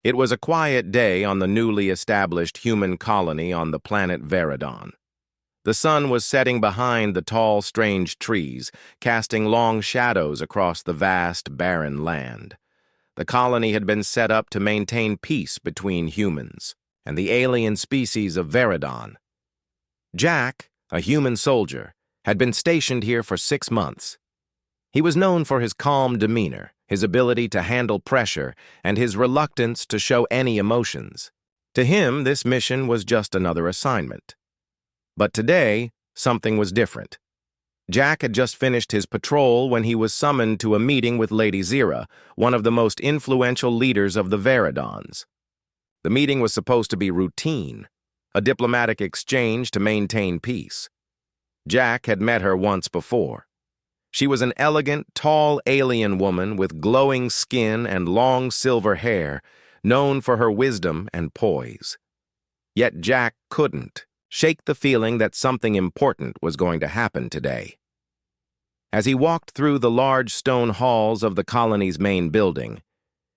It was a quiet day on the newly established human colony on the planet Veridon. The sun was setting behind the tall, strange trees, casting long shadows across the vast, barren land. The colony had been set up to maintain peace between humans and the alien species of Veridon. Jack, a human soldier, had been stationed here for 6 months. He was known for his calm demeanor, his ability to handle pressure, and his reluctance to show any emotions. To him, this mission was just another assignment. But today, something was different. Jack had just finished his patrol when he was summoned to a meeting with Lady Zira, one of the most influential leaders of the Veridons. The meeting was supposed to be routine, a diplomatic exchange to maintain peace. Jack had met her once before. She was an elegant, tall alien woman with glowing skin and long silver hair, known for her wisdom and poise. Yet Jack couldn't shake the feeling that something important was going to happen today. As he walked through the large stone halls of the colony's main building,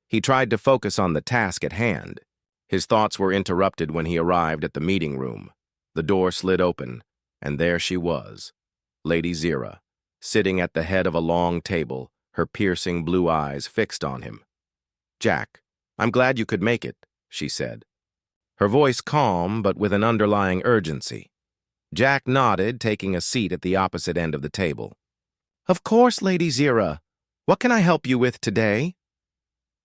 he tried to focus on the task at hand. His thoughts were interrupted when he arrived at the meeting room. The door slid open, and there she was, Lady Zira, sitting at the head of a long table, her piercing blue eyes fixed on him. "Jack, I'm glad you could make it," she said, her voice calm but with an underlying urgency. Jack nodded, taking a seat at the opposite end of the table. "Of course, Lady Zira. What can I help you with today?"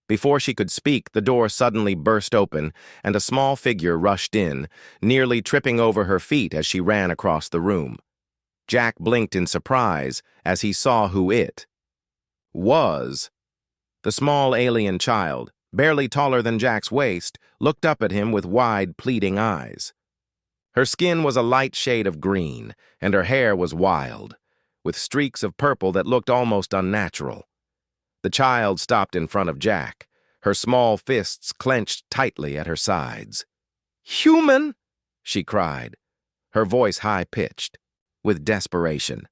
Before she could speak, the door suddenly burst open, and a small figure rushed in, nearly tripping over her feet as she ran across the room. Jack blinked in surprise as he saw who it was. The small alien child, barely taller than Jack's waist, looked up at him with wide, pleading eyes. Her skin was a light shade of green, and her hair was wild, with streaks of purple that looked almost unnatural. The child stopped in front of Jack, her small fists clenched tightly at her sides. "Human!" she cried, her voice high-pitched, with desperation.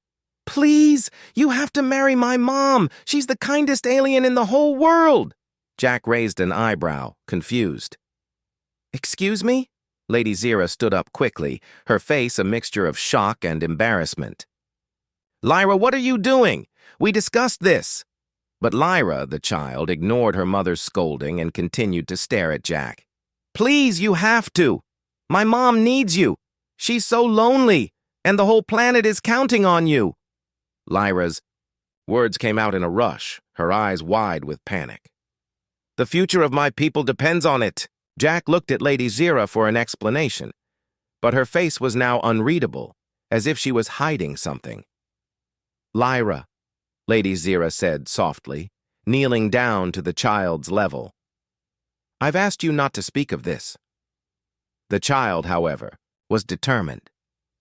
"Please, you have to marry my mom. She's the kindest alien in the whole world." Jack raised an eyebrow, confused. "Excuse me?" Lady Zira stood up quickly, her face a mixture of shock and embarrassment. "Lyra, what are you doing? We discussed this." But Lyra, the child, ignored her mother's scolding and continued to stare at Jack. "Please, you have to. My mom needs you. She's so lonely, and the whole planet is counting on you." Lyra's words came out in a rush, her eyes wide with panic. "The future of my people depends on it." Jack looked at Lady Zira for an explanation, but her face was now unreadable, as if she was hiding something. "Lyra," Lady Zira said softly, kneeling down to the child's level. "I've asked you not to speak of this." The child, however, was determined.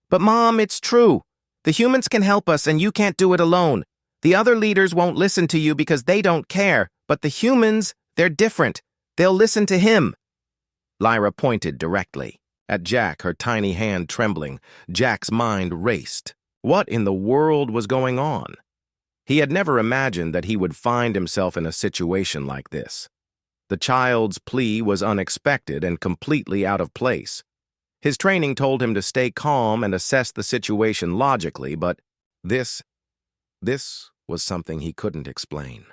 "But Mom, it's true. The humans can help us and you can't do it alone. The other leaders won't listen to you because they don't care, but the humans, they're different. They'll listen to him." Lyra pointed directly at Jack, her tiny hand trembling. Jack's mind raced. What in the world was going on? He had never imagined that he would find himself in a situation like this. The child's plea was unexpected and completely out of place. His training told him to stay calm and assess the situation logically, but this was something he couldn't explain.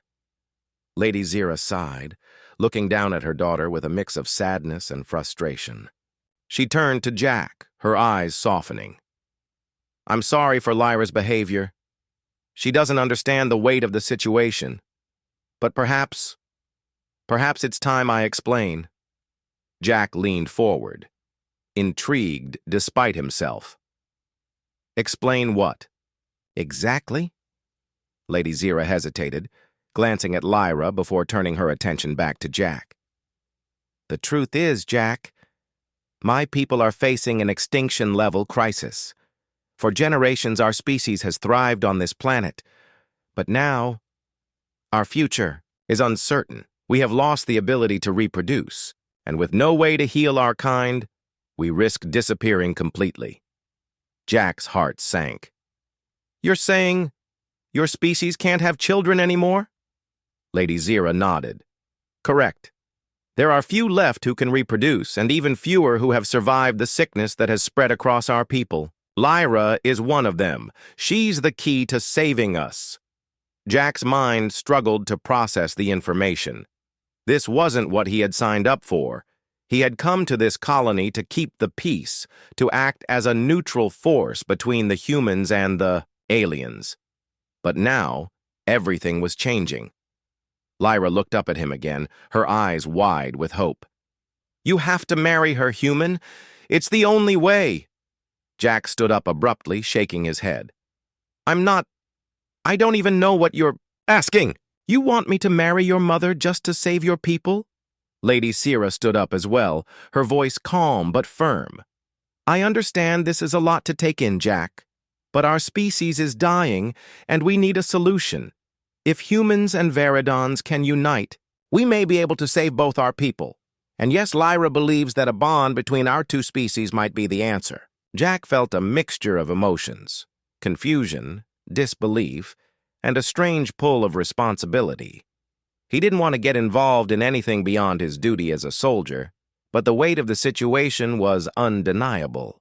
Lady Zira sighed, looking down at her daughter with a mix of sadness and frustration. She turned to Jack, her eyes softening. "I'm sorry for Lyra's behavior. She doesn't understand the weight of the situation. But perhaps it's time I explain." Jack leaned forward, intrigued despite himself. "Explain what? Exactly?" Lady Zira hesitated, glancing at Lyra before turning her attention back to Jack. "The truth is, Jack, my people are facing an extinction-level crisis. For generations, our species has thrived on this planet. But now, our future is uncertain. We have lost the ability to reproduce, and with no way to heal our kind, we risk disappearing completely." Jack's heart sank. "You're saying your species can't have children anymore?" Lady Zira nodded. "Correct. There are few left who can reproduce, and even fewer who have survived the sickness that has spread across our people. Lyra is one of them. She's the key to saving us. Jack's mind struggled to process the information. This wasn't what he had signed up for. He had come to this colony to keep the peace, to act as a neutral force between the humans and the aliens. But now, everything was changing. Lyra looked up at him again, her eyes wide with hope. "You have to marry her, human. It's the only way." Jack stood up abruptly, shaking his head. I don't even know what you're asking. You want me to marry your mother just to save your people?" Lady Sira stood up as well, her voice calm but firm. "I understand this is a lot to take in, Jack, but our species is dying, and we need a solution. If humans and Veridons can unite, we may be able to save both our people. And yes, Lyra believes that a bond between our two species might be the answer." Jack felt a mixture of emotions: confusion, disbelief, and a strange pull of responsibility. He didn't want to get involved in anything beyond his duty as a soldier, but the weight of the situation was undeniable.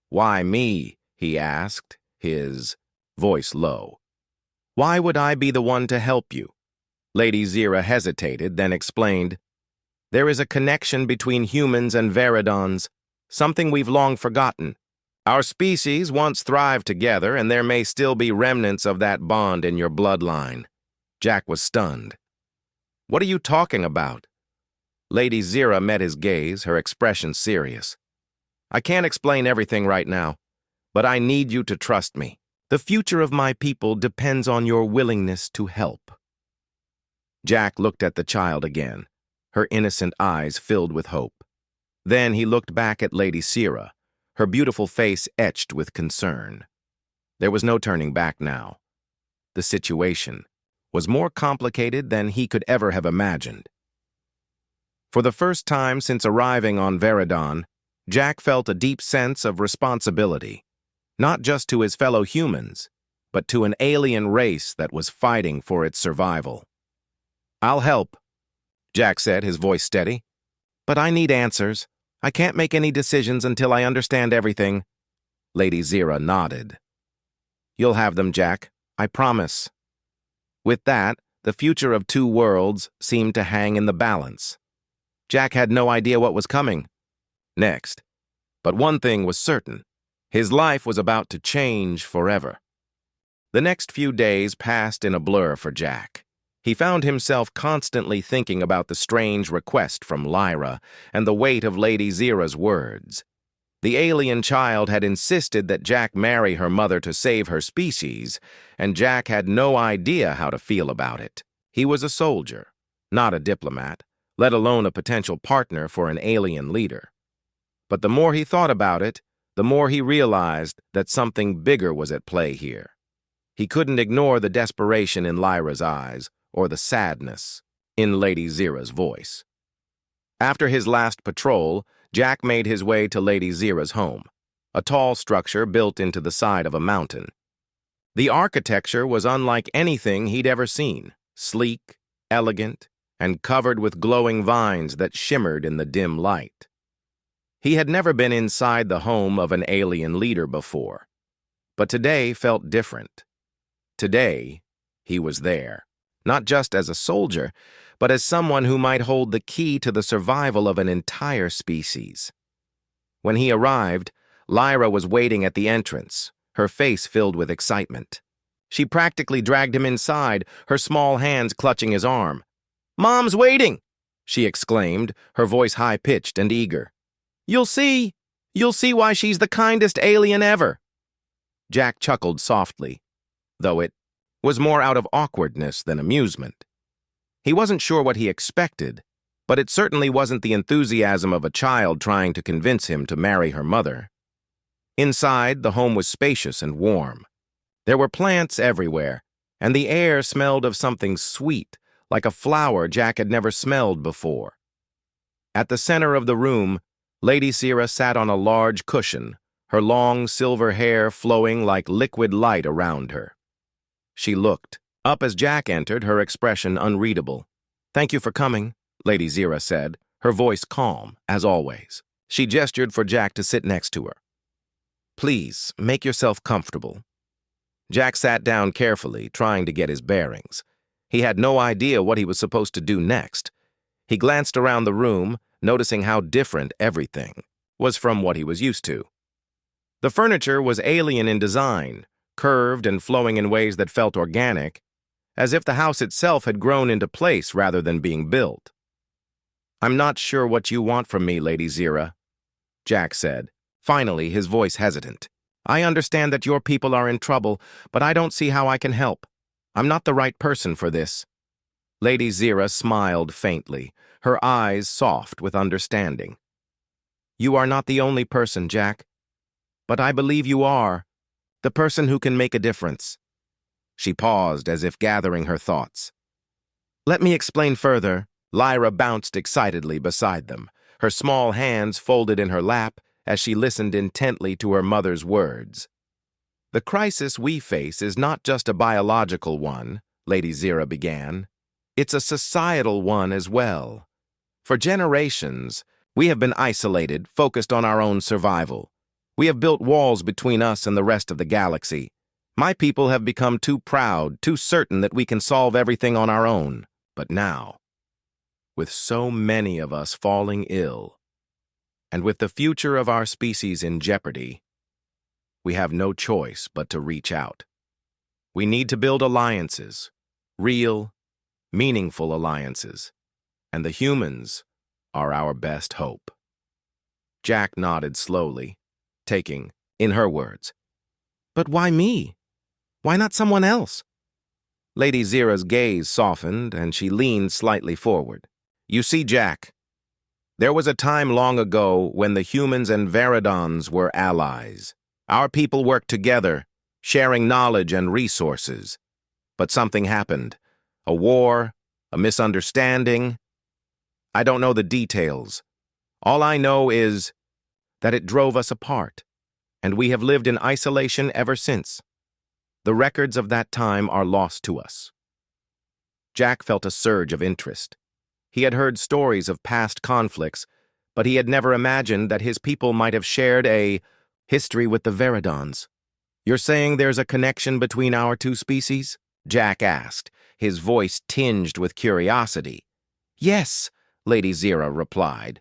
"Why me?" he asked, his voice low. "Why would I be the one to help you?" Lady Zira hesitated, then explained, "There is a connection between humans and Veridons, something we've long forgotten. Our species once thrived together, and there may still be remnants of that bond in your bloodline." Jack was stunned. "What are you talking about?" Lady Zira met his gaze, her expression serious. "I can't explain everything right now, but I need you to trust me. The future of my people depends on your willingness to help." Jack looked at the child again, her innocent eyes filled with hope. Then he looked back at Lady Sira, her beautiful face etched with concern. There was no turning back now. The situation was more complicated than he could ever have imagined. For the first time since arriving on Veridon, Jack felt a deep sense of responsibility, not just to his fellow humans, but to an alien race that was fighting for its survival. "I'll help," Jack said, his voice steady. "But I need answers. I can't make any decisions until I understand everything." Lady Zira nodded. "You'll have them, Jack. I promise." With that, the future of two worlds seemed to hang in the balance. Jack had no idea what was coming next. But one thing was certain: his life was about to change forever. The next few days passed in a blur for Jack. He found himself constantly thinking about the strange request from Lyra and the weight of Lady Zira's words. The alien child had insisted that Jack marry her mother to save her species, and Jack had no idea how to feel about it. He was a soldier, not a diplomat, let alone a potential partner for an alien leader. But the more he thought about it, the more he realized that something bigger was at play here. He couldn't ignore the desperation in Lyra's eyes, or the sadness in Lady Zira's voice. After his last patrol, Jack made his way to Lady Zira's home, a tall structure built into the side of a mountain. The architecture was unlike anything he'd ever seen, sleek, elegant, and covered with glowing vines that shimmered in the dim light. He had never been inside the home of an alien leader before, but today felt different. Today, he was there. Not just as a soldier, but as someone who might hold the key to the survival of an entire species. When he arrived, Lyra was waiting at the entrance, her face filled with excitement. She practically dragged him inside, her small hands clutching his arm. "Mom's waiting!" she exclaimed, her voice high-pitched and eager. You'll see why she's the kindest alien ever." Jack chuckled softly, though it was more out of awkwardness than amusement. He wasn't sure what he expected, but it certainly wasn't the enthusiasm of a child trying to convince him to marry her mother. Inside, the home was spacious and warm. There were plants everywhere, and the air smelled of something sweet, like a flower Jack had never smelled before. At the center of the room, Lady Sira sat on a large cushion, her long silver hair flowing like liquid light around her. She looked up as Jack entered, her expression unreadable. "Thank you for coming," Lady Zira said, her voice calm, as always. She gestured for Jack to sit next to her. "Please, make yourself comfortable." Jack sat down carefully, trying to get his bearings. He had no idea what he was supposed to do next. He glanced around the room, noticing how different everything was from what he was used to. The furniture was alien in design, curved and flowing in ways that felt organic, as if the house itself had grown into place rather than being built. "I'm not sure what you want from me, Lady Zira," Jack said, finally his voice hesitant. "I understand that your people are in trouble, but I don't see how I can help. I'm not the right person for this." Lady Zira smiled faintly, her eyes soft with understanding. "You are not the only person, Jack. But I believe you are the person who can make a difference." She paused as if gathering her thoughts. "Let me explain further." Lyra bounced excitedly beside them, her small hands folded in her lap as she listened intently to her mother's words. "The crisis we face is not just a biological one," Lady Zira began. "It's a societal one as well. For generations, we have been isolated, focused on our own survival. We have built walls between us and the rest of the galaxy. My people have become too proud, too certain that we can solve everything on our own. But now, with so many of us falling ill, and with the future of our species in jeopardy, we have no choice but to reach out. We need to build alliances, real, meaningful alliances, and the humans are our best hope." Jack nodded slowly, taking, in her words, "But why me? Why not someone else?" Lady Zira's gaze softened, and she leaned slightly forward. "You see, Jack, there was a time long ago when the humans and Veridons were allies. Our people worked together, sharing knowledge and resources. But something happened. A war, a misunderstanding. I don't know the details. All I know is that it drove us apart, and we have lived in isolation ever since. The records of that time are lost to us." Jack felt a surge of interest. He had heard stories of past conflicts, but he had never imagined that his people might have shared a history with the Veridons. "You're saying there's a connection between our two species?" Jack asked, his voice tinged with curiosity. "Yes," Lady Zira replied.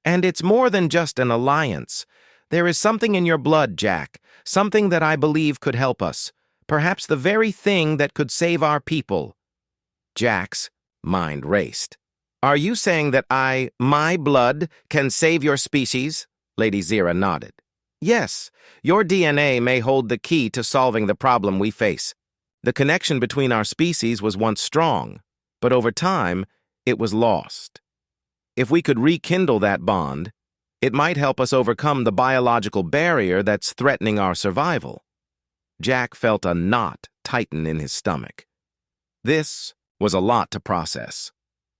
"And it's more than just an alliance. There is something in your blood, Jack, something that I believe could help us, perhaps the very thing that could save our people." Jack's mind raced. "Are you saying that my blood, can save your species?" Lady Zira nodded. "Yes, your DNA may hold the key to solving the problem we face. The connection between our species was once strong, but over time, it was lost. If we could rekindle that bond, it might help us overcome the biological barrier that's threatening our survival." Jack felt a knot tighten in his stomach. This was a lot to process.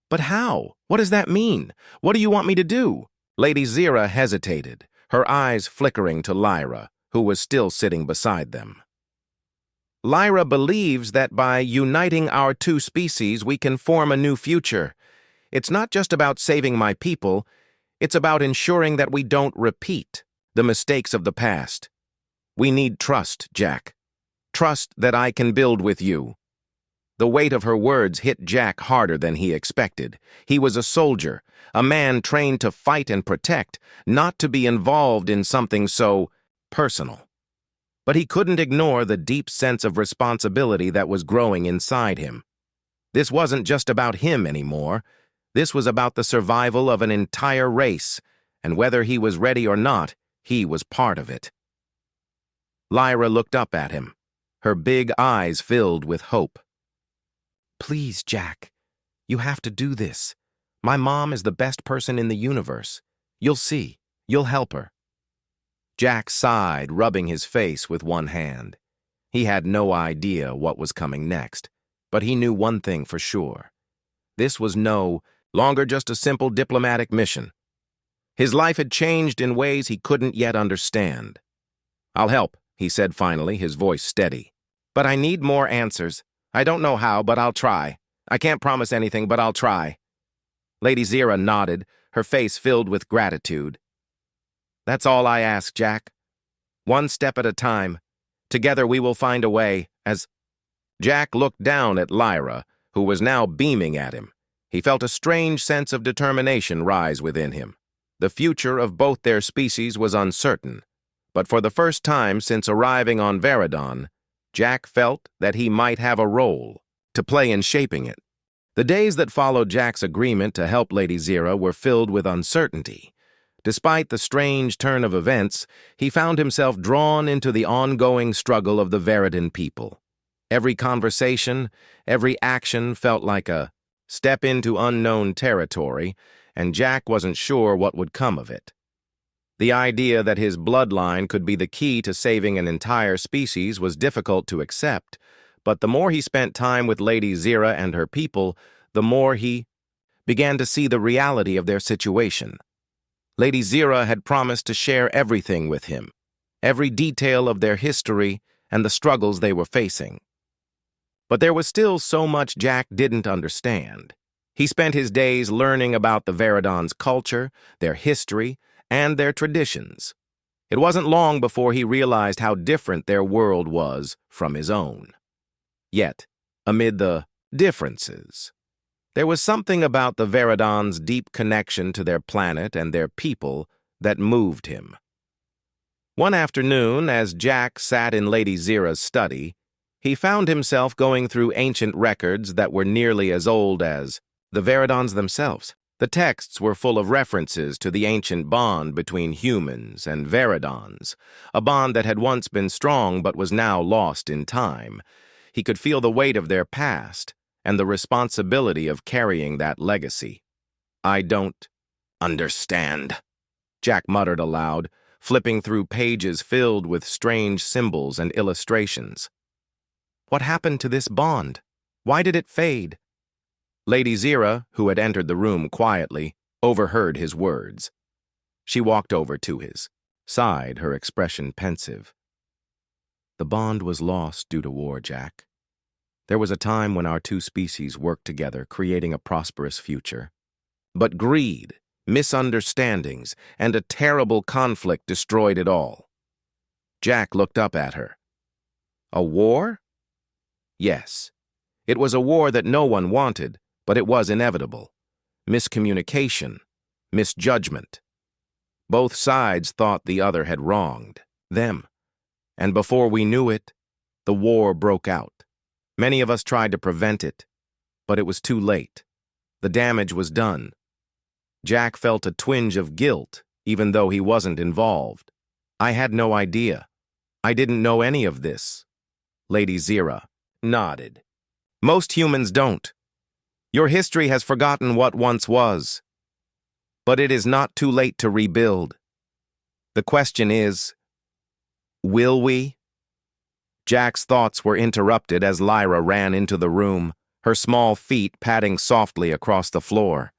"But how? What does that mean? What do you want me to do?" Lady Zira hesitated, her eyes flickering to Lyra, who was still sitting beside them. "Lyra believes that by uniting our two species, we can form a new future. It's not just about saving my people, it's about ensuring that we don't repeat the mistakes of the past. We need trust, Jack. Trust that I can build with you." The weight of her words hit Jack harder than he expected. He was a soldier, a man trained to fight and protect, not to be involved in something so personal. But he couldn't ignore the deep sense of responsibility that was growing inside him. This wasn't just about him anymore. This was about the survival of an entire race, and whether he was ready or not, he was part of it. Lyra looked up at him, her big eyes filled with hope. "Please, Jack, you have to do this. My mom is the best person in the universe. You'll see. You'll help her." Jack sighed, rubbing his face with one hand. He had no idea what was coming next, but he knew one thing for sure. This was no longer just a simple diplomatic mission. His life had changed in ways he couldn't yet understand. "I'll help," he said finally, his voice steady. "But I need more answers. I don't know how, but I'll try. I can't promise anything, but I'll try." Lady Zira nodded, her face filled with gratitude. "That's all I ask, Jack. One step at a time. Together we will find a way," as Jack looked down at Lyra, who was now beaming at him. He felt a strange sense of determination rise within him. The future of both their species was uncertain, but for the first time since arriving on Veradon, Jack felt that he might have a role to play in shaping it. The days that followed Jack's agreement to help Lady Zira were filled with uncertainty. Despite the strange turn of events, he found himself drawn into the ongoing struggle of the Veradon people. Every conversation, every action felt like a step into unknown territory, and Jack wasn't sure what would come of it. The idea that his bloodline could be the key to saving an entire species was difficult to accept, but the more he spent time with Lady Zira and her people, the more he began to see the reality of their situation. Lady Zira had promised to share everything with him, every detail of their history and the struggles they were facing. But there was still so much Jack didn't understand. He spent his days learning about the Veradon's culture, their history, and their traditions. It wasn't long before he realized how different their world was from his own. Yet, amid the differences, there was something about the Veradon's deep connection to their planet and their people that moved him. One afternoon, as Jack sat in Lady Zira's study, he found himself going through ancient records that were nearly as old as the Veradons themselves. The texts were full of references to the ancient bond between humans and Veradons, a bond that had once been strong but was now lost in time. He could feel the weight of their past and the responsibility of carrying that legacy. "I don't understand," Jack muttered aloud, flipping through pages filled with strange symbols and illustrations. What happened to this bond? Why did it fade? Lady Zira, who had entered the room quietly, overheard his words. She walked over to his side, her expression pensive. "The bond was lost due to war, Jack. There was a time when our two species worked together, creating a prosperous future. But greed, misunderstandings, and a terrible conflict destroyed it all." Jack looked up at her. "A war?" "Yes. It was a war that no one wanted, but it was inevitable. Miscommunication, misjudgment. Both sides thought the other had wronged them. And before we knew it, the war broke out. Many of us tried to prevent it, but it was too late. The damage was done." Jack felt a twinge of guilt, even though he wasn't involved. "I had no idea. I didn't know any of this." Lady Zira nodded. "Most humans don't. Your history has forgotten what once was. But it is not too late to rebuild. The question is, will we?" Jack's thoughts were interrupted as Lyra ran into the room, her small feet padding softly across the floor.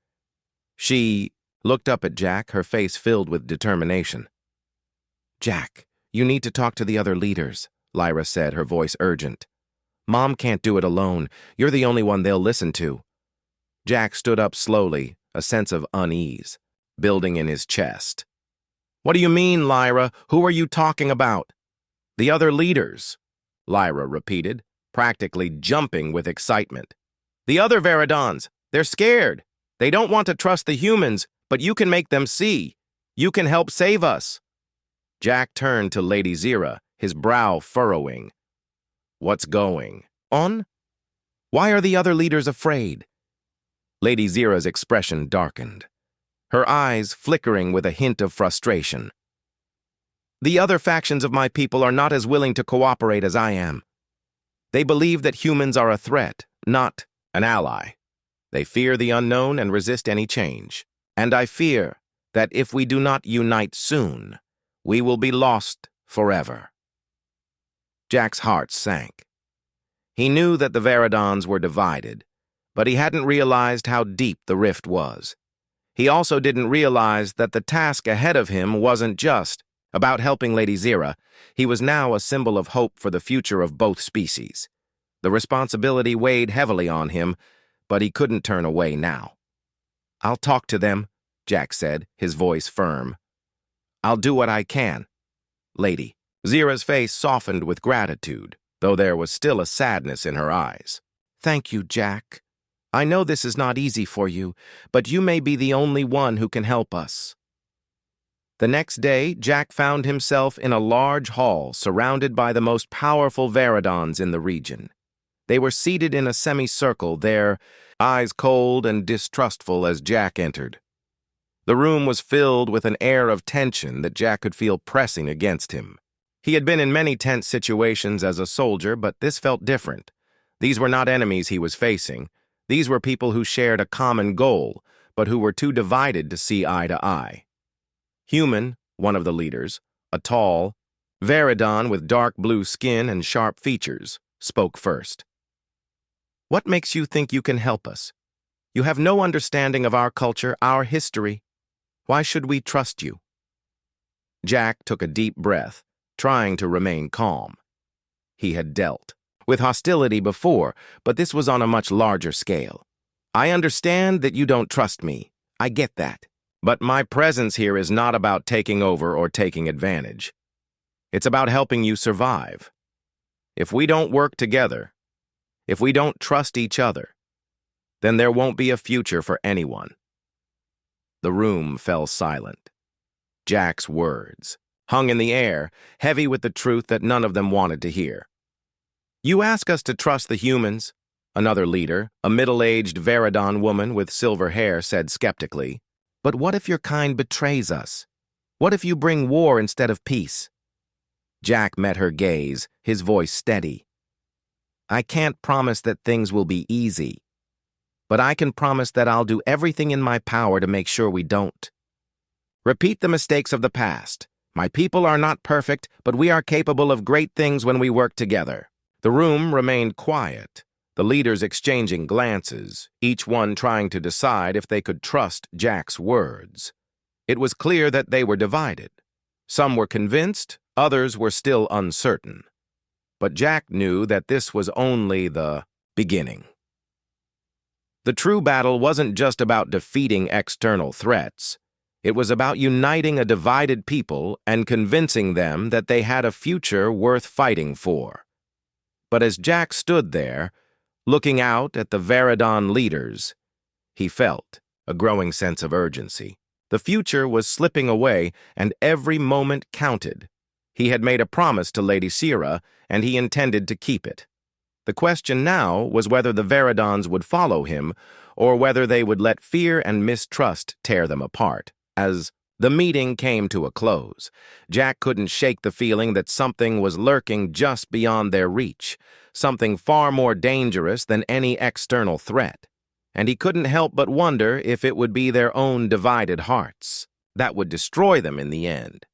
She looked up at Jack, her face filled with determination. "Jack, you need to talk to the other leaders," Lyra said, her voice urgent. "Mom can't do it alone. You're the only one they'll listen to." Jack stood up slowly, a sense of unease building in his chest. "What do you mean, Lyra? Who are you talking about?" "The other leaders," Lyra repeated, practically jumping with excitement. "The other Veradons. They're scared. They don't want to trust the humans, but you can make them see. You can help save us." Jack turned to Lady Zira, his brow furrowing. "What's going on? Why are the other leaders afraid?" Lady Zira's expression darkened, her eyes flickering with a hint of frustration. "The other factions of my people are not as willing to cooperate as I am. They believe that humans are a threat, not an ally. They fear the unknown and resist any change. And I fear that if we do not unite soon, we will be lost forever." Jack's heart sank. He knew that the Veradons were divided, but he hadn't realized how deep the rift was. He also didn't realize that the task ahead of him wasn't just about helping Lady Zira. He was now a symbol of hope for the future of both species. The responsibility weighed heavily on him, but he couldn't turn away now. "I'll talk to them," Jack said, his voice firm. I'll do what I can, lady. Zira's face softened with gratitude, though there was still a sadness in her eyes. Thank you, Jack. I know this is not easy for you, but you may be the only one who can help us. The next day, Jack found himself in a large hall surrounded by the most powerful Veridons in the region. They were seated in a semicircle, their eyes cold and distrustful as Jack entered. The room was filled with an air of tension that Jack could feel pressing against him. He had been in many tense situations as a soldier, but this felt different. These were not enemies he was facing. These were people who shared a common goal, but who were too divided to see eye to eye. Human, one of the leaders, a tall, Veridon with dark blue skin and sharp features, spoke first. What makes you think you can help us? You have no understanding of our culture, our history. Why should we trust you? Jack took a deep breath, trying to remain calm. He had dealt with hostility before, but this was on a much larger scale. I understand that you don't trust me. I get that. But my presence here is not about taking over or taking advantage. It's about helping you survive. If we don't work together, if we don't trust each other, then there won't be a future for anyone. The room fell silent. Jack's words hung in the air, heavy with the truth that none of them wanted to hear. You ask us to trust the humans, another leader, a middle-aged Veridon woman with silver hair, said skeptically. But what if your kind betrays us? What if you bring war instead of peace? Jack met her gaze, his voice steady. I can't promise that things will be easy, but I can promise that I'll do everything in my power to make sure we don't. Repeat the mistakes of the past. My people are not perfect, but we are capable of great things when we work together. The room remained quiet, the leaders exchanging glances, each one trying to decide if they could trust Jack's words. It was clear that they were divided. Some were convinced, others were still uncertain. But Jack knew that this was only the beginning. The true battle wasn't just about defeating external threats. It was about uniting a divided people and convincing them that they had a future worth fighting for. But as Jack stood there, looking out at the Veridon leaders, he felt a growing sense of urgency. The future was slipping away, and every moment counted. He had made a promise to Lady Sira, and he intended to keep it. The question now was whether the Veridons would follow him, or whether they would let fear and mistrust tear them apart. As the meeting came to a close, Jack couldn't shake the feeling that something was lurking just beyond their reach, something far more dangerous than any external threat. And he couldn't help but wonder if it would be their own divided hearts that would destroy them in the end.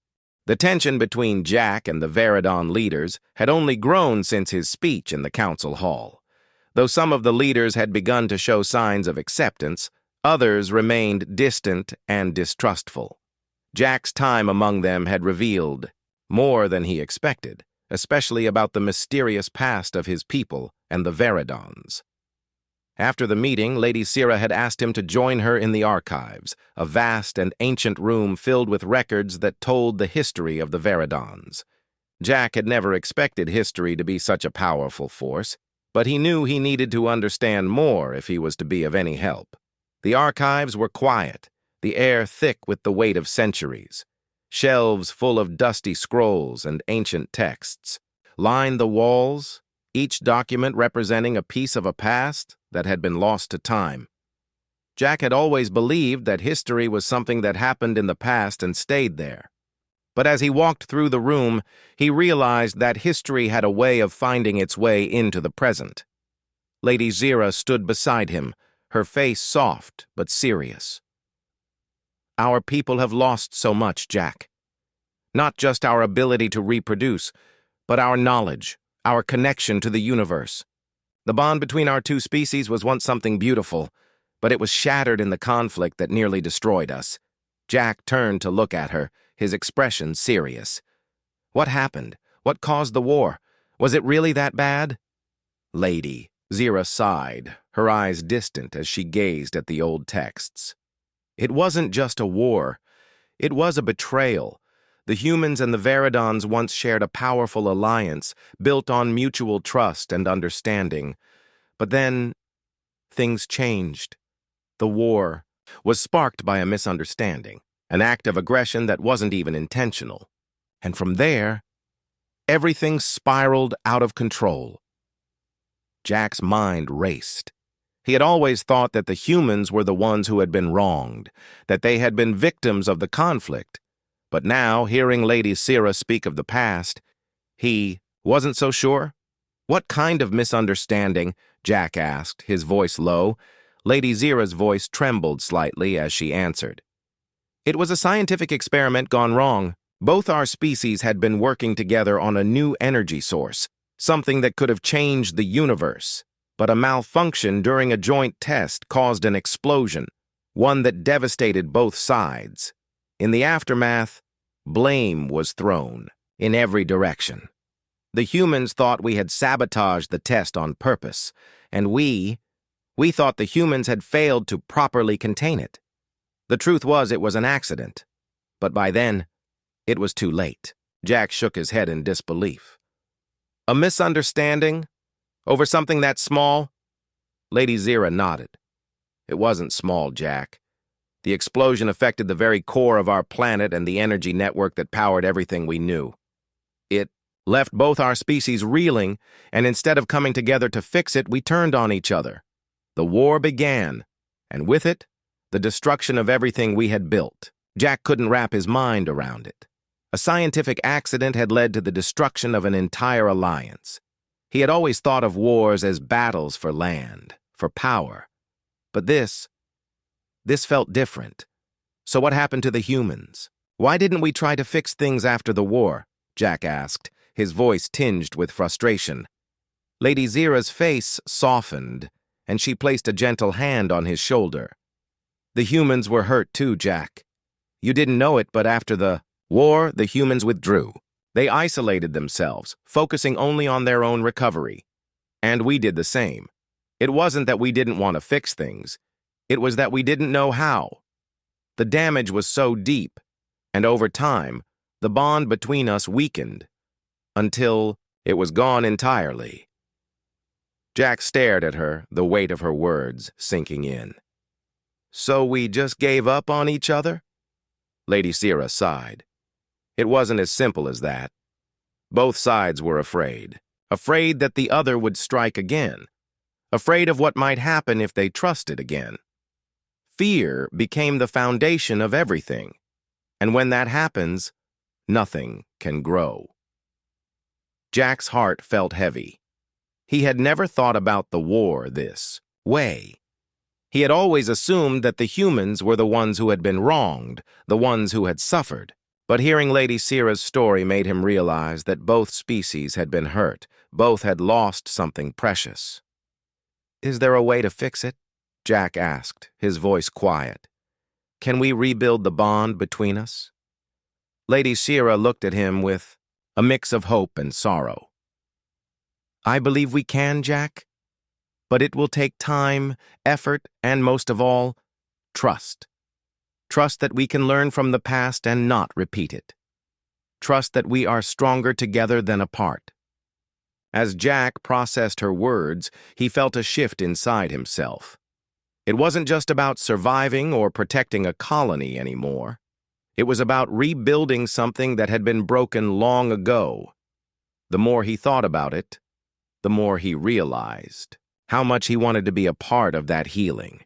The tension between Jack and the Veridon leaders had only grown since his speech in the council hall. Though some of the leaders had begun to show signs of acceptance, others remained distant and distrustful. Jack's time among them had revealed more than he expected, especially about the mysterious past of his people and the Veridons. After the meeting, Lady Sira had asked him to join her in the archives, a vast and ancient room filled with records that told the history of the Veridons. Jack had never expected history to be such a powerful force, but he knew he needed to understand more if he was to be of any help. The archives were quiet, the air thick with the weight of centuries. Shelves full of dusty scrolls and ancient texts lined the walls, each document representing a piece of a past that had been lost to time. Jack had always believed that history was something that happened in the past and stayed there. But as he walked through the room, he realized that history had a way of finding its way into the present. Lady Sira stood beside him, her face soft but serious. Our people have lost so much, Jack. Not just our ability to reproduce, but our knowledge, our connection to the universe. The bond between our two species was once something beautiful, but it was shattered in the conflict that nearly destroyed us. Jack turned to look at her, his expression serious. What happened? What caused the war? Was it really that bad? Lady Sira sighed, her eyes distant as she gazed at the old texts. It wasn't just a war. It was a betrayal. The humans and the Veridons once shared a powerful alliance built on mutual trust and understanding. But then, things changed. The war was sparked by a misunderstanding, an act of aggression that wasn't even intentional. And from there, everything spiraled out of control. Jack's mind raced. He had always thought that the humans were the ones who had been wronged, that they had been victims of the conflict. But now, hearing Lady Sira speak of the past, he wasn't so sure. What kind of misunderstanding? Jack asked, his voice low. Lady Zira's voice trembled slightly as she answered. It was a scientific experiment gone wrong. Both our species had been working together on a new energy source, something that could have changed the universe. But a malfunction during a joint test caused an explosion, one that devastated both sides. In the aftermath, blame was thrown in every direction. The humans thought we had sabotaged the test on purpose, and we thought the humans had failed to properly contain it. The truth was it was an accident, but by then, it was too late. Jack shook his head in disbelief. A misunderstanding? Over something that small? Lady Zira nodded. It wasn't small, Jack. The explosion affected the very core of our planet and the energy network that powered everything we knew. It left both our species reeling, and instead of coming together to fix it, we turned on each other. The war began, and with it, the destruction of everything we had built. Jack couldn't wrap his mind around it. A scientific accident had led to the destruction of an entire alliance. He had always thought of wars as battles for land, for power. But this felt different. So what happened to the humans? Why didn't we try to fix things after the war? Jack asked, his voice tinged with frustration. Lady Zira's face softened, and she placed a gentle hand on his shoulder. The humans were hurt too, Jack. You didn't know it, but after the war, the humans withdrew. They isolated themselves, focusing only on their own recovery. And we did the same. It wasn't that we didn't want to fix things. It was that we didn't know how. The damage was so deep, and over time, the bond between us weakened, until it was gone entirely. Jack stared at her, the weight of her words sinking in. So we just gave up on each other? Lady Sira sighed. It wasn't as simple as that. Both sides were afraid that the other would strike again, afraid of what might happen if they trusted again. Fear became the foundation of everything, and when that happens, nothing can grow. Jack's heart felt heavy. He had never thought about the war this way. He had always assumed that the humans were the ones who had been wronged, the ones who had suffered. But hearing Lady Sira's story made him realize that both species had been hurt, both had lost something precious. Is there a way to fix it? Jack asked, his voice quiet. Can we rebuild the bond between us? Lady Sira looked at him with a mix of hope and sorrow. I believe we can, Jack, but it will take time, effort, and most of all, trust. Trust that we can learn from the past and not repeat it. Trust that we are stronger together than apart. As Jack processed her words, he felt a shift inside himself. It wasn't just about surviving or protecting a colony anymore. It was about rebuilding something that had been broken long ago. The more he thought about it, the more he realized how much he wanted to be a part of that healing.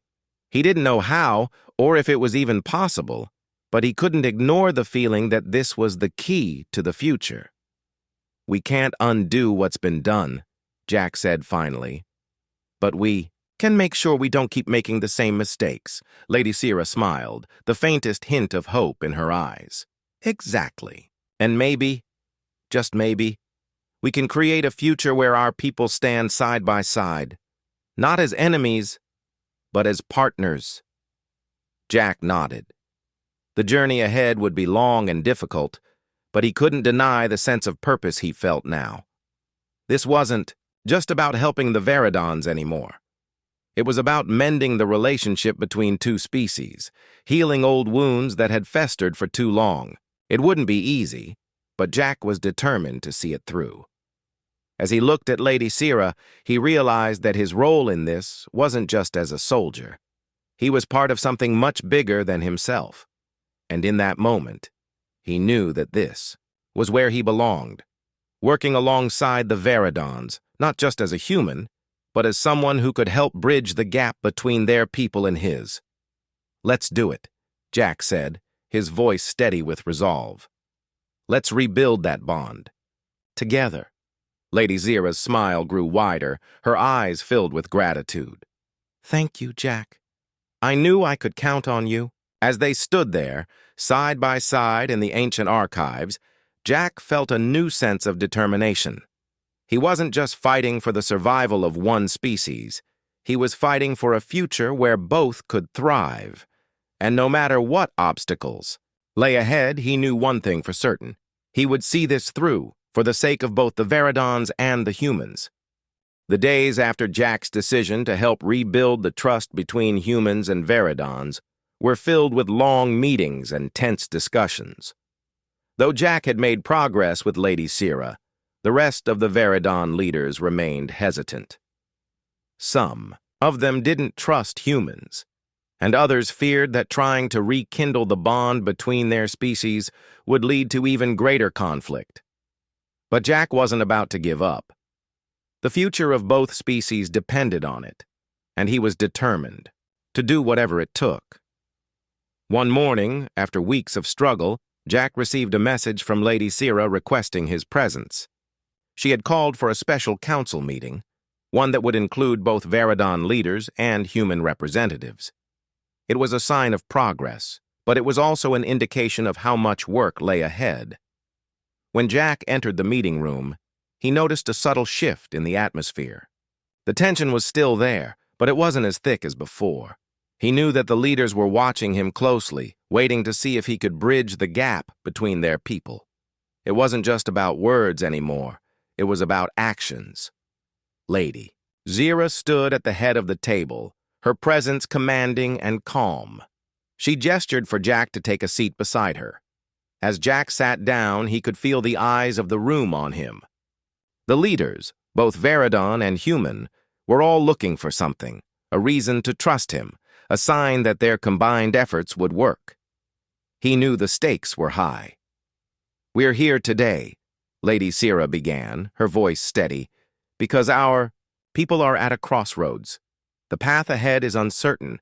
He didn't know how, or if it was even possible, but he couldn't ignore the feeling that this was the key to the future. We can't undo what's been done, Jack said finally. But we can make sure we don't keep making the same mistakes. Lady Sira smiled, the faintest hint of hope in her eyes. Exactly. And maybe, just maybe, we can create a future where our people stand side by side, not as enemies, but as partners. Jack nodded. The journey ahead would be long and difficult, but he couldn't deny the sense of purpose he felt now. This wasn't just about helping the Veridons anymore. It was about mending the relationship between two species, healing old wounds that had festered for too long. It wouldn't be easy, but Jack was determined to see it through. As he looked at Lady Sira, he realized that his role in this wasn't just as a soldier. He was part of something much bigger than himself. And in that moment, he knew that this was where he belonged, working alongside the Veridons, not just as a human, but as someone who could help bridge the gap between their people and his. "Let's do it," Jack said, his voice steady with resolve. "Let's rebuild that bond. Together." Lady Zira's smile grew wider, her eyes filled with gratitude. "Thank you, Jack. I knew I could count on you." As they stood there, side by side in the ancient archives, Jack felt a new sense of determination. He wasn't just fighting for the survival of one species. He was fighting for a future where both could thrive. And no matter what obstacles lay ahead, he knew one thing for certain. He would see this through, for the sake of both the Veridons and the humans. The days after Jack's decision to help rebuild the trust between humans and Veridons were filled with long meetings and tense discussions. Though Jack had made progress with Lady Sira, the rest of the Veridon leaders remained hesitant. Some of them didn't trust humans, and others feared that trying to rekindle the bond between their species would lead to even greater conflict. But Jack wasn't about to give up. The future of both species depended on it, and he was determined to do whatever it took. One morning, after weeks of struggle, Jack received a message from Lady Sira requesting his presence. She had called for a special council meeting, one that would include both Veridon leaders and human representatives. It was a sign of progress, but it was also an indication of how much work lay ahead. When Jack entered the meeting room, he noticed a subtle shift in the atmosphere. The tension was still there, but it wasn't as thick as before. He knew that the leaders were watching him closely, waiting to see if he could bridge the gap between their people. It wasn't just about words anymore. It was about actions. Lady Zira stood at the head of the table, her presence commanding and calm. She gestured for Jack to take a seat beside her. As Jack sat down, he could feel the eyes of the room on him. The leaders, both Veridon and human, were all looking for something, a reason to trust him, a sign that their combined efforts would work. He knew the stakes were high. "We're here today," Lady Sira began, her voice steady, "because our people are at a crossroads. The path ahead is uncertain,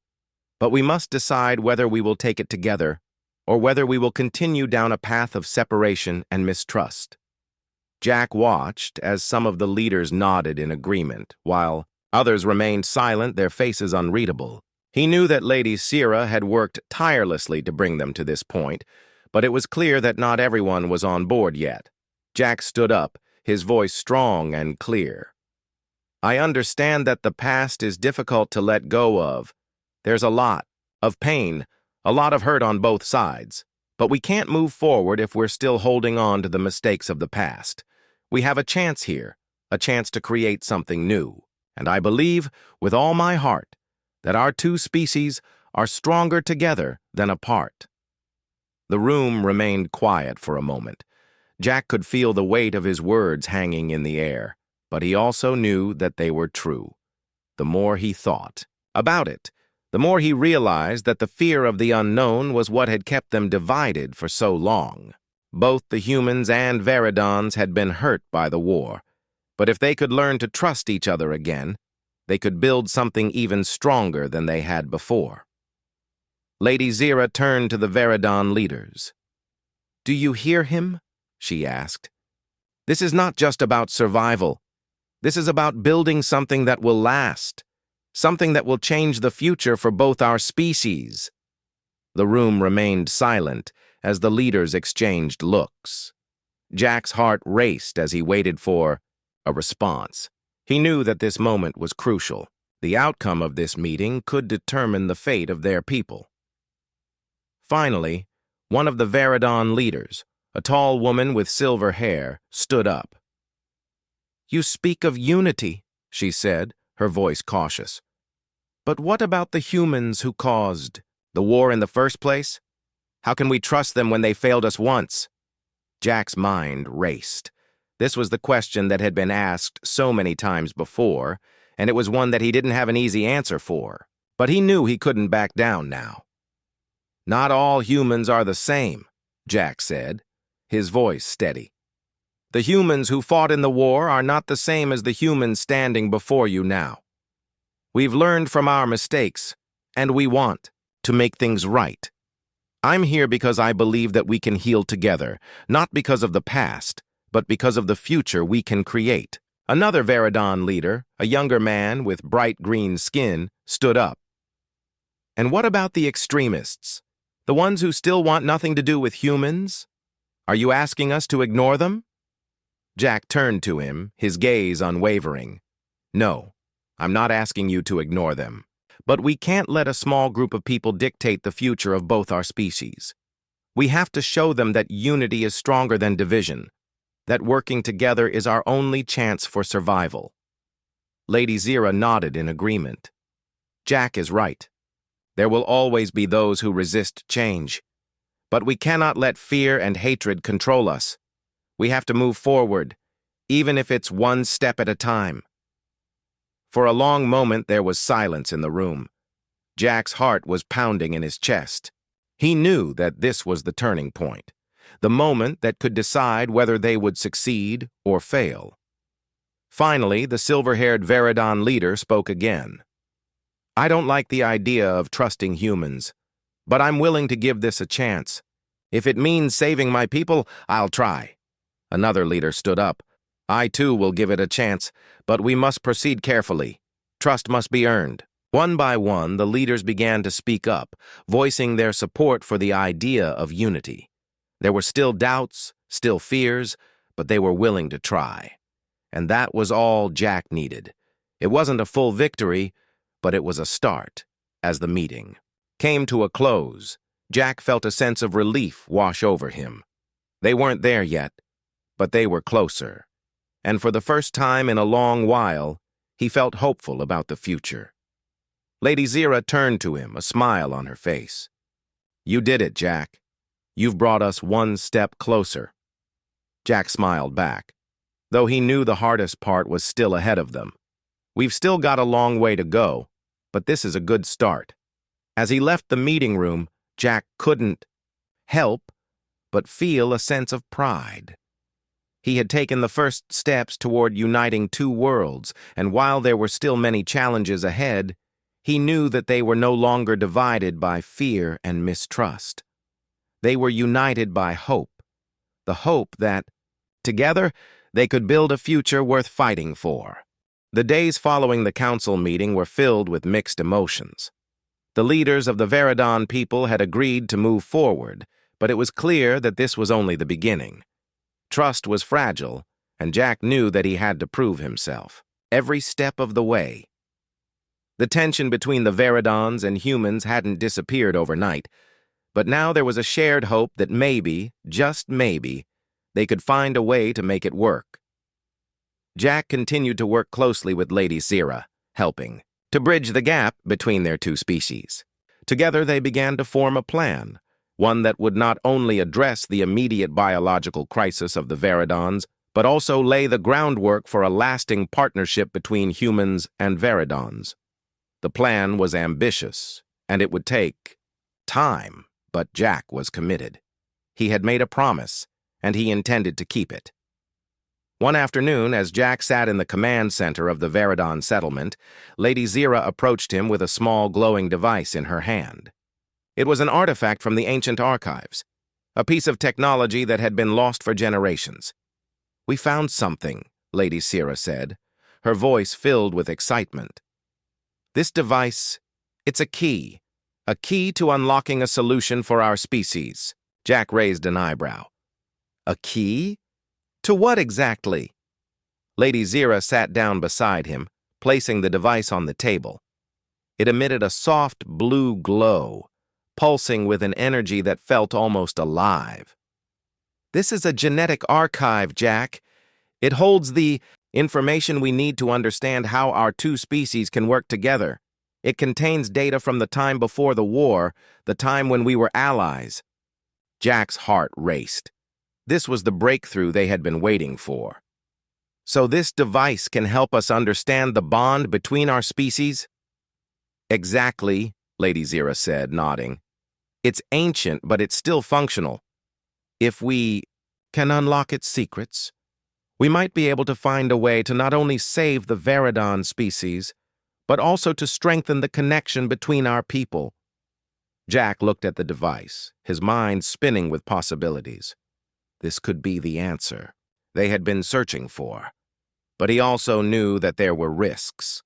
but we must decide whether we will take it together or whether we will continue down a path of separation and mistrust." Jack watched as some of the leaders nodded in agreement, while others remained silent, their faces unreadable. He knew that Lady Sira had worked tirelessly to bring them to this point, but it was clear that not everyone was on board yet. Jack stood up, his voice strong and clear. "I understand that the past is difficult to let go of. There's a lot of pain, a lot of hurt on both sides. But we can't move forward if we're still holding on to the mistakes of the past. We have a chance here, a chance to create something new. And I believe, with all my heart, that our two species are stronger together than apart." The room remained quiet for a moment. Jack could feel the weight of his words hanging in the air, but he also knew that they were true. The more he thought about it, the more he realized that the fear of the unknown was what had kept them divided for so long. Both the humans and Veridons had been hurt by the war, but if they could learn to trust each other again, they could build something even stronger than they had before. Lady Zira turned to the Veridon leaders. "Do you hear him?" she asked. "This is not just about survival. This is about building something that will last, something that will change the future for both our species." The room remained silent as the leaders exchanged looks. Jack's heart raced as he waited for a response. He knew that this moment was crucial. The outcome of this meeting could determine the fate of their people. Finally, one of the Veridon leaders, a tall woman with silver hair, stood up. "You speak of unity," she said, her voice cautious. But what about the humans who caused the war in the first place? How can we trust them when they failed us once? Jack's mind raced. This was the question that had been asked so many times before, and it was one that he didn't have an easy answer for. But he knew he couldn't back down now. "Not all humans are the same," Jack said, his voice steady. "The humans who fought in the war are not the same as the humans standing before you now. We've learned from our mistakes, and we want to make things right. I'm here because I believe that we can heal together, not because of the past, but because of the future we can create." Another Veridon leader, a younger man with bright green skin, stood up. "And what about the extremists? The ones who still want nothing to do with humans? Are you asking us to ignore them?" Jack turned to him, his gaze unwavering. "No, I'm not asking you to ignore them. But we can't let a small group of people dictate the future of both our species. We have to show them that unity is stronger than division, that working together is our only chance for survival." Lady Zira nodded in agreement. "Jack is right. There will always be those who resist change. But we cannot let fear and hatred control us. We have to move forward, even if it's one step at a time." For a long moment there was silence in the room. Jack's heart was pounding in his chest. He knew that this was the turning point, the moment that could decide whether they would succeed or fail. Finally, the silver-haired Veridon leader spoke again. "I don't like the idea of trusting humans, but I'm willing to give this a chance. If it means saving my people, I'll try." Another leader stood up. "I too will give it a chance, but we must proceed carefully. Trust must be earned." One by one, the leaders began to speak up, voicing their support for the idea of unity. There were still doubts, still fears, but they were willing to try. And that was all Jack needed. It wasn't a full victory, but it was a start. As the meeting came to a close, Jack felt a sense of relief wash over him. They weren't there yet, but they were closer. And for the first time in a long while, he felt hopeful about the future. Lady Zira turned to him, a smile on her face. "You did it, Jack. You've brought us one step closer." Jack smiled back, though he knew the hardest part was still ahead of them. "We've still got a long way to go, but this is a good start." As he left the meeting room, Jack couldn't help but feel a sense of pride. He had taken the first steps toward uniting two worlds, and while there were still many challenges ahead, he knew that they were no longer divided by fear and mistrust. They were united by hope, the hope that, together, they could build a future worth fighting for. The days following the council meeting were filled with mixed emotions. The leaders of the Veridon people had agreed to move forward, but it was clear that this was only the beginning. Trust was fragile, and Jack knew that he had to prove himself, every step of the way. The tension between the Veridons and humans hadn't disappeared overnight, but now there was a shared hope that maybe, just maybe, they could find a way to make it work. Jack continued to work closely with Lady Zira, helping to bridge the gap between their two species. Together they began to form a plan, one that would not only address the immediate biological crisis of the Veridons, but also lay the groundwork for a lasting partnership between humans and Veridons. The plan was ambitious, and it would take time, but Jack was committed. He had made a promise, and he intended to keep it. One afternoon, as Jack sat in the command center of the Veridon settlement, Lady Zira approached him with a small glowing device in her hand. It was an artifact from the ancient archives, a piece of technology that had been lost for generations. "We found something," Lady Zira said, her voice filled with excitement. "This device, it's a key to unlocking a solution for our species." Jack raised an eyebrow. "A key? To what exactly?" Lady Zira sat down beside him, placing the device on the table. It emitted a soft blue glow, pulsing with an energy that felt almost alive. "This is a genetic archive, Jack. It holds the information we need to understand how our two species can work together. It contains data from the time before the war, the time when we were allies. Jack's heart raced. This was the breakthrough they had been waiting for. So this device can help us understand the bond between our species? Exactly, Lady Zira said, nodding. It's ancient, but it's still functional. If we can unlock its secrets, we might be able to find a way to not only save the Veridon species, but also to strengthen the connection between our people. Jack looked at the device, his mind spinning with possibilities. This could be the answer they had been searching for. But he also knew that there were risks.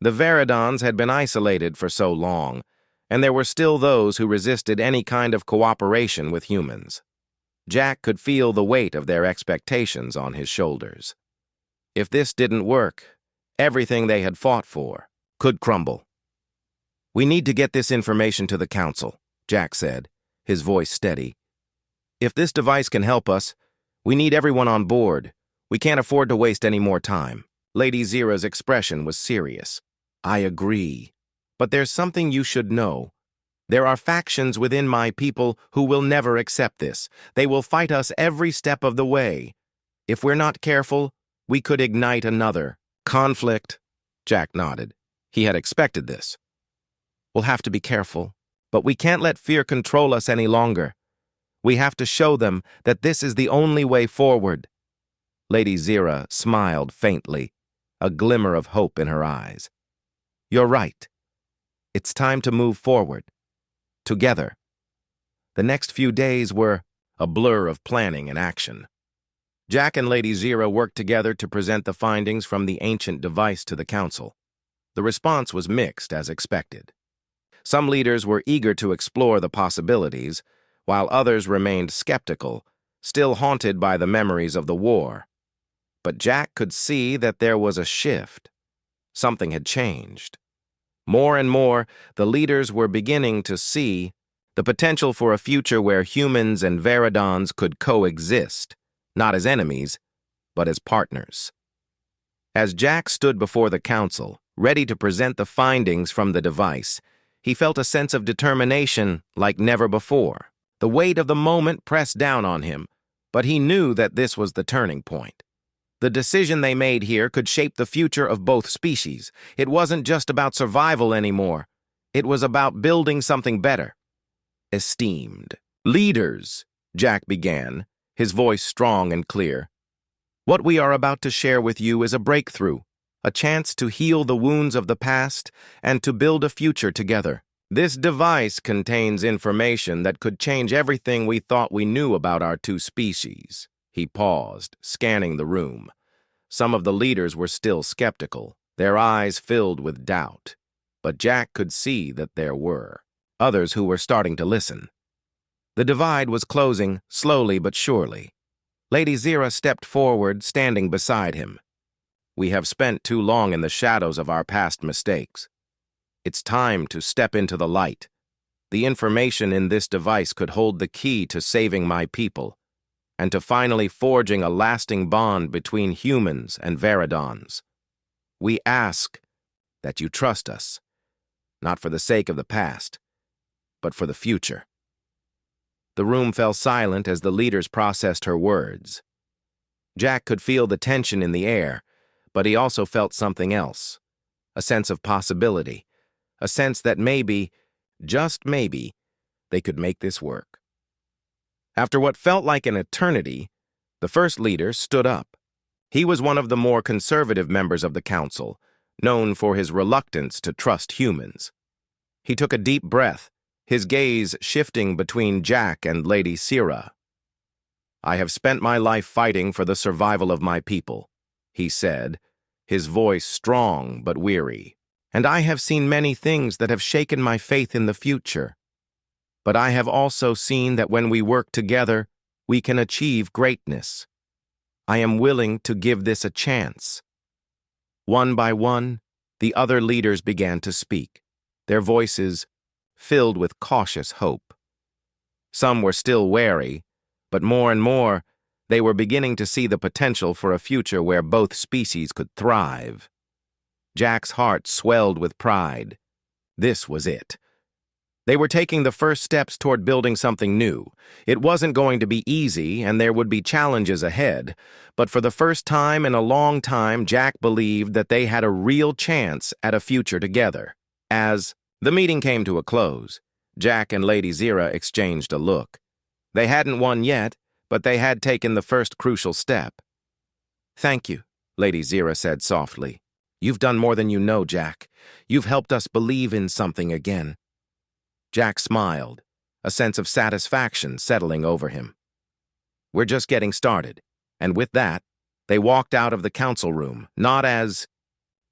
The Veridons had been isolated for so long, and there were still those who resisted any kind of cooperation with humans. Jack could feel the weight of their expectations on his shoulders. If this didn't work, everything they had fought for could crumble. "We need to get this information to the council," Jack said, his voice steady. "If this device can help us, we need everyone on board. We can't afford to waste any more time." Lady Zira's expression was serious. "I agree. But there's something you should know. There are factions within my people who will never accept this. They will fight us every step of the way. If we're not careful, we could ignite another conflict." Jack nodded. He had expected this. "We'll have to be careful, but we can't let fear control us any longer. We have to show them that this is the only way forward." Lady Zira smiled faintly, a glimmer of hope in her eyes. "You're right. It's time to move forward. Together." The next few days were a blur of planning and action. Jack and Lady Zira worked together to present the findings from the ancient device to the council. The response was mixed, as expected. Some leaders were eager to explore the possibilities, while others remained skeptical, still haunted by the memories of the war. But Jack could see that there was a shift. Something had changed. More and more, the leaders were beginning to see the potential for a future where humans and Veridons could coexist, not as enemies, but as partners. As Jack stood before the council, ready to present the findings from the device, he felt a sense of determination like never before. The weight of the moment pressed down on him, but he knew that this was the turning point. The decision they made here could shape the future of both species. It wasn't just about survival anymore. It was about building something better. "Esteemed leaders," Jack began, his voice strong and clear. "What we are about to share with you is a breakthrough, a chance to heal the wounds of the past and to build a future together. This device contains information that could change everything we thought we knew about our two species." He paused, scanning the room. Some of the leaders were still skeptical, their eyes filled with doubt. But Jack could see that there were others who were starting to listen. The divide was closing, slowly but surely. Lady Zira stepped forward, standing beside him. "We have spent too long in the shadows of our past mistakes. It's time to step into the light. The information in this device could hold the key to saving my people, and to finally forging a lasting bond between humans and Veridons. We ask that you trust us, not for the sake of the past, but for the future." The room fell silent as the leaders processed her words. Jack could feel the tension in the air, but he also felt something else, a sense of possibility, a sense that maybe, just maybe, they could make this work. After what felt like an eternity, the first leader stood up. He was one of the more conservative members of the council, known for his reluctance to trust humans. He took a deep breath, his gaze shifting between Jack and Lady Zira. "I have spent my life fighting for the survival of my people," he said, his voice strong but weary. "And I have seen many things that have shaken my faith in the future. But I have also seen that when we work together, we can achieve greatness. I am willing to give this a chance." One by one, the other leaders began to speak, their voices filled with cautious hope. Some were still wary, but more and more, they were beginning to see the potential for a future where both species could thrive. Jack's heart swelled with pride. This was it. They were taking the first steps toward building something new. It wasn't going to be easy, and there would be challenges ahead, but for the first time in a long time, Jack believed that they had a real chance at a future together. As the meeting came to a close, Jack and Lady Zira exchanged a look. They hadn't won yet, but they had taken the first crucial step. "Thank you," Lady Zira said softly. "You've done more than you know, Jack. You've helped us believe in something again." Jack smiled, a sense of satisfaction settling over him. "We're just getting started." And with that, they walked out of the council room, not as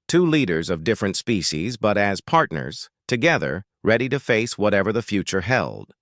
two leaders of different species, but as partners, together, ready to face whatever the future held.